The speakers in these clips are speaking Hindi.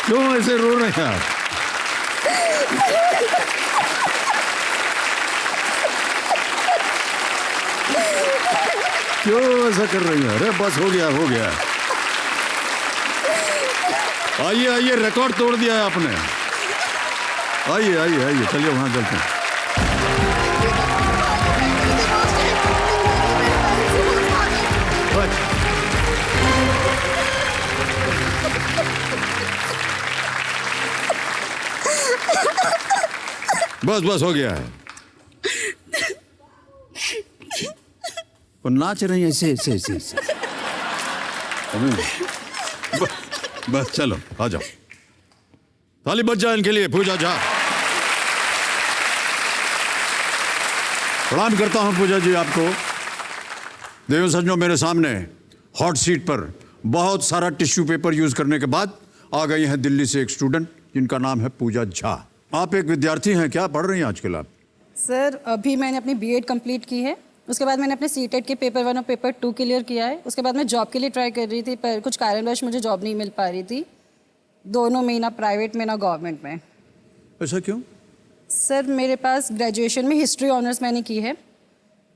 क्यों ऐसे रो रहे हैं आप? क्यों ऐसा कर रही हैं? अरे बस हो गया, हो गया। आइए आइए, रिकॉर्ड तोड़ दिया है आपने। आइए आइए आइए, चलिए वहां चलते हैं। बस बस हो गया है। और नाच रही है ऐसे ऐसे ऐसे ऐसे। बस चलो आ जाओ, ताली बज जाए इनके लिए। पूजा झा, प्रणाम करता हूं पूजा जी आपको। देव सज्जनों, मेरे सामने हॉट सीट पर बहुत सारा टिश्यू पेपर यूज करने के बाद आ गई हैं दिल्ली से एक स्टूडेंट जिनका नाम है पूजा झा। आप एक विद्यार्थी हैं, क्या पढ़ रही हैं आजकल आप? सर अभी मैंने अपनी बीएड कंप्लीट की है। उसके बाद मैंने अपने सीटेट के पेपर 1 और पेपर 2 क्लियर किया है। उसके बाद मैं जॉब के लिए ट्राई कर रही थी, पर कुछ कारणवश मुझे जॉब नहीं मिल पा रही थी। दोनों में, ना प्राइवेट में ना गवर्नमेंट में। ऐसा क्यों? सर मेरे पास ग्रेजुएशन में हिस्ट्री ऑनर्स मैंने की है।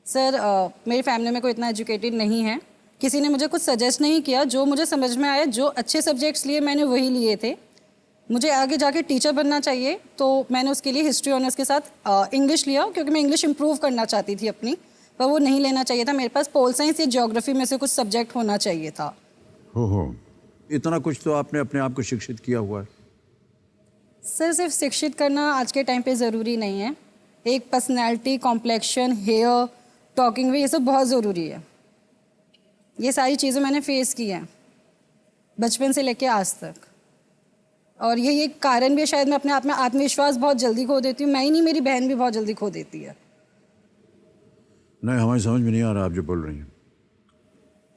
सर मेरी फैमिली में कोई इतना एजुकेटेड नहीं है। किसी ने मुझे कुछ सजेस्ट नहीं किया। जो मुझे समझ में आया, जो अच्छे सब्जेक्ट्स लिए मैंने वही लिए थे। मुझे आगे जाके टीचर बनना चाहिए, तो मैंने उसके लिए हिस्ट्री ऑनर्स के साथ इंग्लिश लिया, क्योंकि मैं इंग्लिश इंप्रूव करना चाहती थी अपनी, पर वो नहीं लेना चाहिए था। मेरे पास पोल साइंस या ज्योग्राफी में से कुछ सब्जेक्ट होना चाहिए था। हो, इतना कुछ तो आपने अपने आप को शिक्षित किया हुआ है। सर सिर्फ शिक्षित करना आज के टाइम पे ज़रूरी नहीं है। एक पर्सनैलिटी, कॉम्प्लेक्शन, हेयर, टॉकिंग वे, ये सब बहुत ज़रूरी है। ये सारी चीज़ें मैंने फेस की हैं बचपन से लेके आज तक, और ये कारण भी है शायद मैं अपने आप में आत्मविश्वास बहुत जल्दी खो देती हूँ। मैं ही नहीं, मेरी बहन भी बहुत जल्दी खो देती है। नहीं, हमारी समझ में नहीं आ रहा आप जो बोल रही हैं।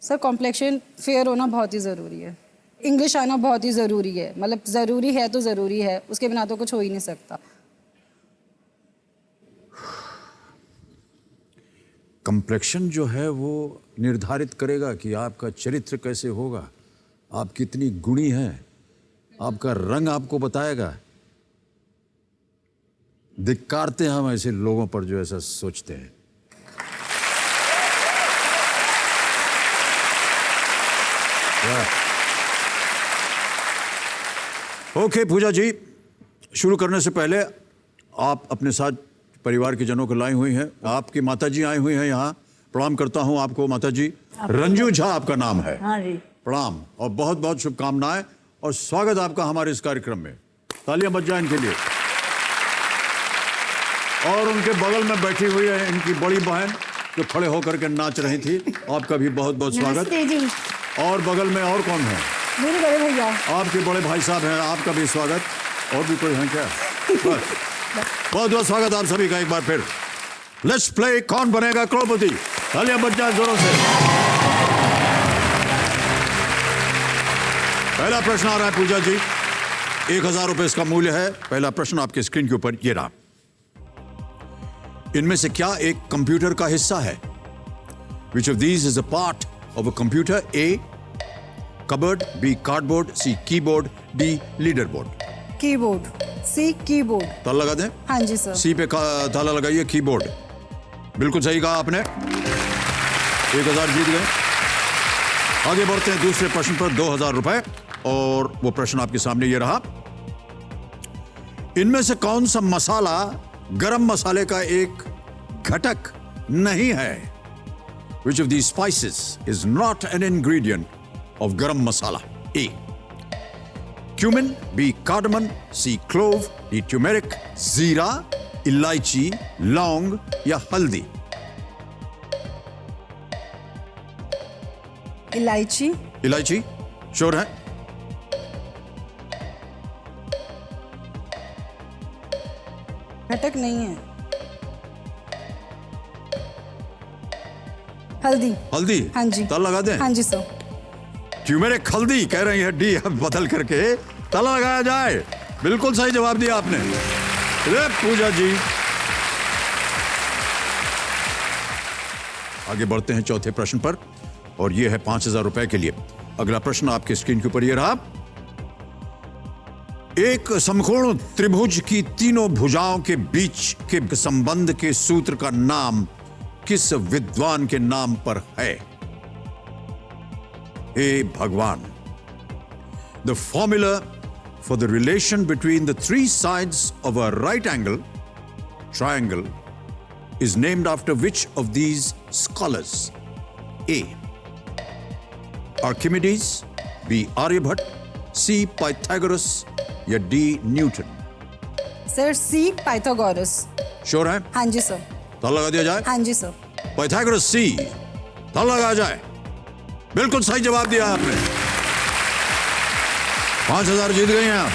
सर कॉम्प्लेक्शन फेयर होना बहुत ही ज़रूरी है। इंग्लिश आना बहुत ही ज़रूरी है। मतलब ज़रूरी है तो ज़रूरी है, उसके बिना तो कुछ हो ही नहीं सकता। कम्प्लेक्शन जो है वो निर्धारित करेगा कि आपका चरित्र कैसे होगा, आप कितनी गुणी हैं। आपका रंग आपको बताएगा। धिक्कारते हैं हम ऐसे लोगों पर जो ऐसा सोचते हैं। ओके पूजा जी, शुरू करने से पहले आप अपने साथ परिवार के जनों को लाई हुई हैं। आपकी माताजी आई हुई हैं यहाँ। प्रणाम करता हूँ आपको माताजी। रंजू झा आपका नाम है। हाँ जी। प्रणाम और बहुत बहुत शुभकामनाएं और स्वागत आपका हमारे इस कार्यक्रम में। तालियां बज जाएं इनके लिए। और उनके बगल में बैठी हुई है इनकी बड़ी बहन जो खड़े होकर के नाच रही थी। आपका भी बहुत बहुत स्वागत। जी। और बगल में और कौन है? मेरे बड़े भैया। आपके बड़े भाई साहब हैं, आपका भी स्वागत। और भी कोई है क्या? बहुत बहुत स्वागत आप सभी का एक बार फिर। लेट्स प्ले कौन बनेगा करोड़पति। तालियां बज जाएं जोरों से। पहला प्रश्न आ रहा है पूजा जी, 1000 रुपए इसका मूल्य है। पहला प्रश्न आपके स्क्रीन के ऊपर ये रहा। इनमें से क्या एक कंप्यूटर का हिस्सा है? Which of these is a part of a computer? A. Cupboard, B. Cardboard, C. Keyboard, D. Leaderboard. Keyboard, C keyboard. ताला लगा दें? हाँ जी सर। सी पे ताला लगाइए, कीबोर्ड। बिल्कुल सही कहा आपने। 1000 जीत गए। आगे बढ़ते हैं दूसरे प्रश्न पर, 2000 रुपए। और वो प्रश्न आपके सामने ये रहा। इनमें से कौन सा मसाला गरम मसाले का एक घटक नहीं है? Which of these spices is not an ingredient of garam masala? A. Cumin, B. Cardamom, C. Clove, D. Turmeric, जीरा, इलायची, लौंग या हल्दी? इलायची। इलायची श्योर है? घटक नहीं है। हल्दी। हल्दी? हाँ जी। ताला लगा दें? हाँ जी सर। ट्यूमेरिक हल्दी कह रही है डी। अब बदल करके ताला लगाया जाए। बिल्कुल सही जवाब दिया आपने। अरे पूजा जी। आगे बढ़ते हैं चौथे प्रश्न पर और यह है 5000 रुपए के लिए। अगला प्रश्न आपके स्क्रीन के ऊपर यह रहा। एक समकोण त्रिभुज की तीनों भुजाओं के बीच के संबंध के सूत्र का नाम किस विद्वान के नाम पर है? हे भगवान, the formula for the relation between the three sides of a right angle triangle is named after which of these scholars? A. Archimedes, B. Aryabhat, C. Pythagoras या D. Newton? सर सी पाइथागोरस। श्योर है? हाँ जी सर। ताला लगा दिया जाए? हाँ जी सर। पाइथागोरस C, ताला लगा जाए। बिल्कुल सही जवाब दिया आपने। 5,000 जीत गए हैं आप।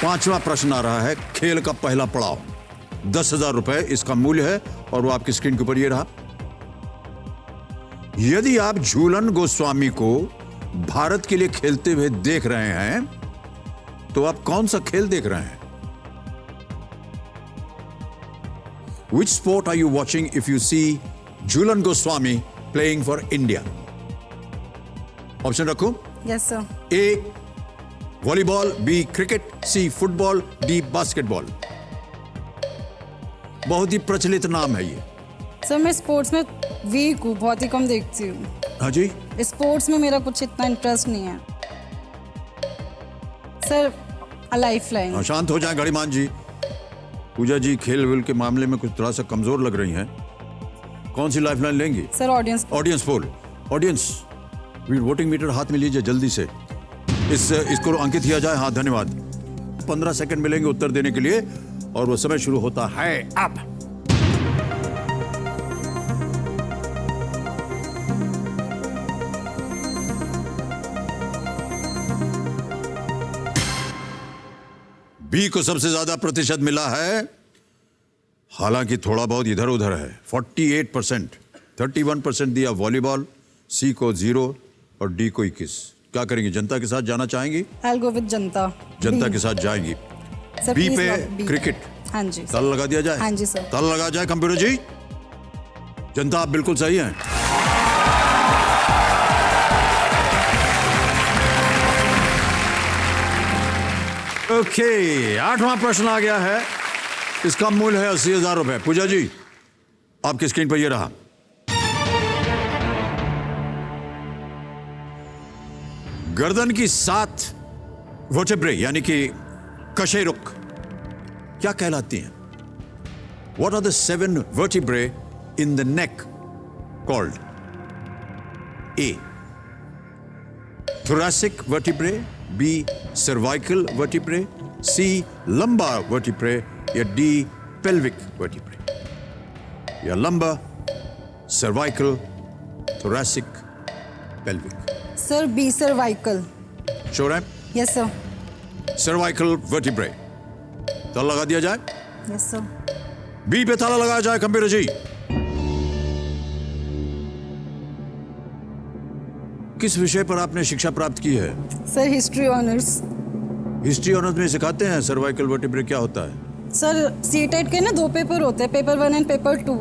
पांचवा प्रश्न आ रहा है, खेल का पहला पड़ाव। 10,000 रुपए इसका मूल्य है और वो आपकी स्क्रीन के ऊपर ये रहा। यदि आप झूलन गोस्वामी को भारत के लिए खेलते हुए देख रहे हैं तो आप कौन सा खेल देख रहे हैं? Which sport are you watching if you see Jhulan Goswami playing for India? Option रखूं? Yes sir. A. Volleyball, B. Cricket, C. Football, D. Basketball. बहुत ही प्रचलित नाम है ये। सर मैं स्पोर्ट्स में वीक हूँ, बहुत ही कम देखती हूँ। हाँ जी, स्पोर्ट्स में मेरा कुछ इतना इंटरेस्ट नहीं है सर। Life line. शांत हो जाए गणिमान जी। पूजा जी खेल वेल के मामले में कुछ थोड़ा सा कमजोर लग रही हैं। कौन सी लाइफ लाइन लेंगी? Sir audience. Audience poll. Audience voting meter हाथ में लीजिए जल्दी से। इसको अंकित किया जाए। हाँ धन्यवाद। 15 सेकंड मिलेंगे उत्तर देने के लिए और वो समय शुरू होता है अब। बी को सबसे ज्यादा प्रतिशत मिला है, हालांकि थोड़ा बहुत इधर उधर है। 48%, 31% दिया वॉलीबॉल, सी को 0 और डी को 21। क्या करेंगे? जनता के साथ जाना चाहेंगी? I'll go with जनता। जनता के साथ जाएंगी। सर बी please पे not B। क्रिकेट। हाँ जी ताला लगा दिया जाए? हाँ जी सर। ताला लगा जाए कंप्यूटर जी। जनता आप बिल्कुल सही हैं। ओके, 8वां प्रश्न आ गया है। इसका मूल्य है 80,000 रुपए। पूजा जी आपकी स्क्रीन पर ये रहा। गर्दन की 7 वर्टेब्रे यानी कि कशेरुक क्या कहलाती हैं? What are the 7 vertebrae in the neck called? A. Thoracic vertebrae, B. Cervical vertebrae, C. Lumbar vertebrae या D. Pelvic vertebrae? या lumbar, cervical, thoracic, pelvic? Sir B cervical. Sure है? Yes sir. Cervical vertebrae। ताला लगा दिया जाए? Yes sir. बी पे ताला लगाया जाए कंप्यूटर जी। किस विषय पर आपने शिक्षा प्राप्त की है? Sir history honours. History honours में सिखाते हैं सर्वाइकल वर्टिब्रे क्या होता है? सर सीटेट के ना 2 पेपर होते हैं, पेपर 1 एंड पेपर 2।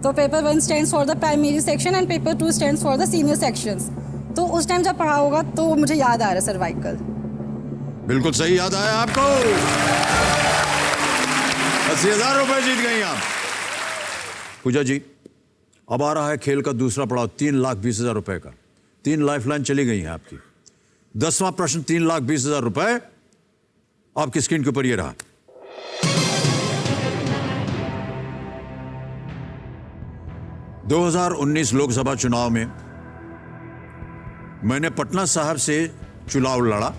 तो paper 1 stands for the primary section and paper 2 stands for the senior sections. तो उस टाइम जब पढ़ा होगा तो मुझे याद आ रहा है सर्वाइकल। बिल्कुल सही याद आया आपको। 80,000 रुपए जीत गई आप। पूजा जी अब आ रहा है खेल का दूसरा पड़ाव, 3,20,000 रुपए का। 3 लाइफलाइन चली गई हैं आपकी। 10वां प्रश्न 3,20,000 रुपए आपकी स्क्रीन के ऊपर ये रहा। (2019) लोकसभा चुनाव में मैंने पटना साहब से चुनाव लड़ा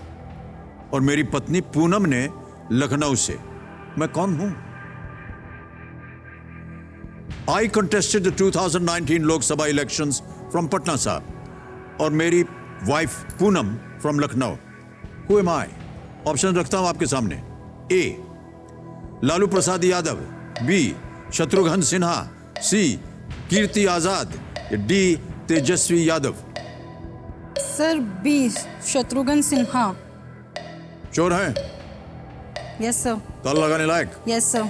और मेरी पत्नी पूनम ने लखनऊ से। मैं कौन हूं? I contested the 2019 Lok Sabha elections from Patna Sahib और मेरी wife Poonam from Lucknow. Who am I? Option रखता हूं आपके सामने। A. Lalu Prasad Yadav, B. Shatrughan Sinha, C. Kirti Azad, D. Tejashwi Yadav. Sir B Shatrughan Sinha. चोर है? Yes sir. ताला लगाने लायक? Yes sir.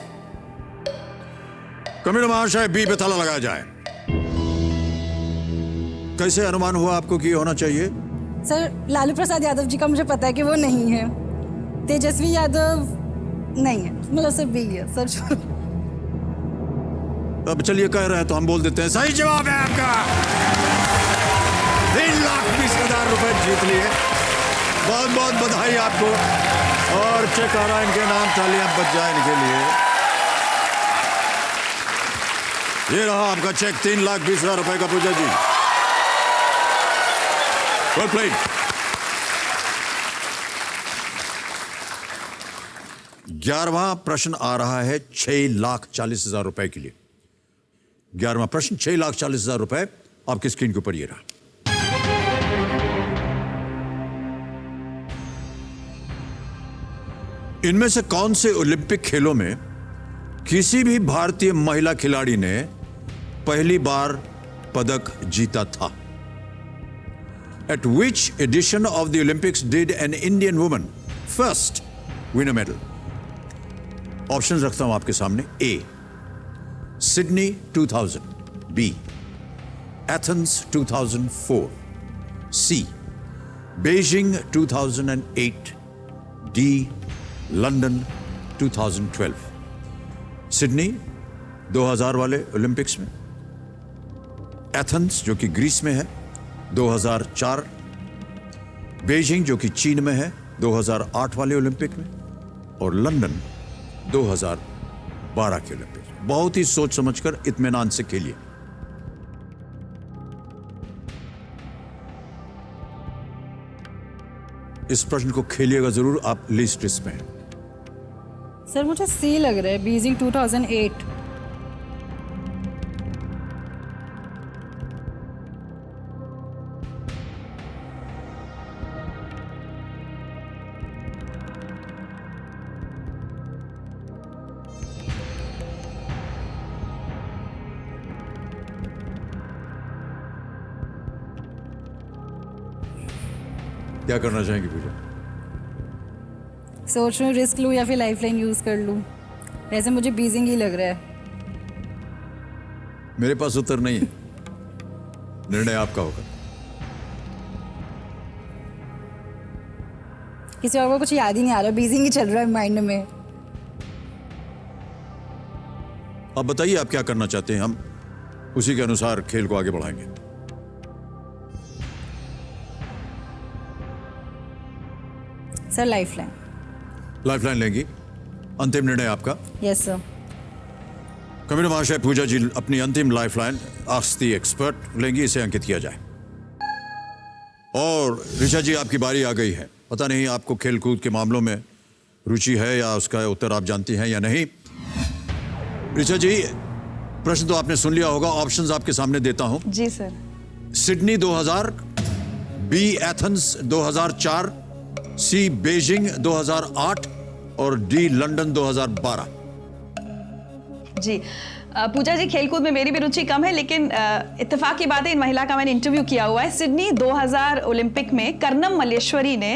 कमिश्नर महाशय बी पे ताला लगाया जाए। कैसे अनुमान हुआ आपको कि ये होना चाहिए? सर लालू प्रसाद यादव जी का मुझे पता है कि वो नहीं है। तेजस्वी यादव नहीं है, मतलब सिर्फ बी है सर। अब चलिए कह रहे हैं तो हम बोल देते हैं सही जवाब है आपका। 3,20,000 रुपए जीत लिए। बहुत बहुत बधाई आपको। और चेक आ रहा है इनके नाम, तालियां बज जाए इनके लिए। ये रहा आपका चेक 3,20,000 रुपए का पूजा जी। Well played. 11वां प्रश्न आ रहा है 6,40,000 रुपए के लिए। 11वां प्रश्न 6,40,000 रुपए आपकी स्क्रीन के ऊपर ये रहा। इनमें से कौन से ओलंपिक खेलों में किसी भी भारतीय महिला खिलाड़ी ने पहली बार पदक जीता था? At which edition of the Olympics did an Indian woman first win a medal? Options रखता हूं आपके सामने। A. Sydney 2000, B. Athens 2004, C. Beijing 2008, D. London 2012। Sydney 2000 वाले ओलंपिक्स में, एथेंस जो कि ग्रीस में है 2004, बीजिंग जो कि चीन में है 2008 वाले ओलंपिक में, और लंदन 2012 के ओलंपिक। बहुत ही सोच समझकर इत्मीनान से खेलिए। इस प्रश्न को खेलिएगा जरूर, आप लीस्ट रिस्क में हैं। सर मुझे सी लग रहा है, बीजिंग 2008। क्या करना चाहेंगे पूजा? सोच रही हूँ रिस्क लूँ या फिर लाइफलाइन यूज कर लूँ। वैसे मुझे बीजिंग ही लग रहा है। मेरे पास उत्तर नहीं है, निर्णय आपका होगा। किसी और को कुछ याद ही नहीं आ रहा, बीजिंग ही चल रहा है माइंड में। अब बताइए आप क्या करना चाहते हैं, हम उसी के अनुसार खेल को आगे बढ़ाएंगे। Sir lifeline. लाइफलाइन लेंगी? अंतिम निर्णय आपका? Yes sir. कमिश्नर महाशय, पूजा जी अपनी अंतिम लाइफलाइन आस्क द एक्सपर्ट लेंगी, इसे अंकित किया जाए। और ऋचा जी आपकी बारी आ गई है। पता नहीं आपको खेलकूद के मामलों में रुचि है या उसका उत्तर आप जानती हैं या नहीं। ऋचा जी, प्रश्न तो आपने सुन लिया होगा, ऑप्शंस आपके सामने देता हूं। जी सर। सिडनी 2000, बी एथेंस 2004, सी बीजिंग 2008 और डी लंदन 2012। जी पूजा जी, खेलकूद में मेरी भी रुचि कम है, लेकिन इत्तेफाक की बात है, इन महिला का मैंने इंटरव्यू किया हुआ है। सिडनी 2000 ओलंपिक में कर्नम मल्लेश्वरी ने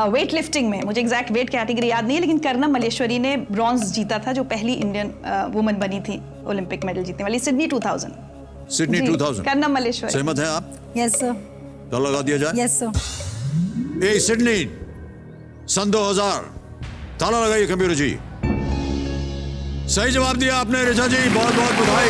वेट लिफ्टिंग में, मुझे एग्जैक्ट वेट कैटेगरी याद नहीं है, लेकिन कर्नम मल्लेश्वरी ने ब्रॉन्ज जीता था, जो पहली इंडियन वुमन बनी थी ओलंपिक मेडल जीतने वाली। सिडनी 2000। सिडनी 2000। कर्नम मल्लेश्वरी। सहमत हैं आप? Yes sir. तो लगा दिया जाए। Yes sir. ए सिडनी सन 2000। ताला लगाइए कंप्यूटर जी। सही जवाब दिया आपने ऋचा जी, बहुत बहुत बधाई।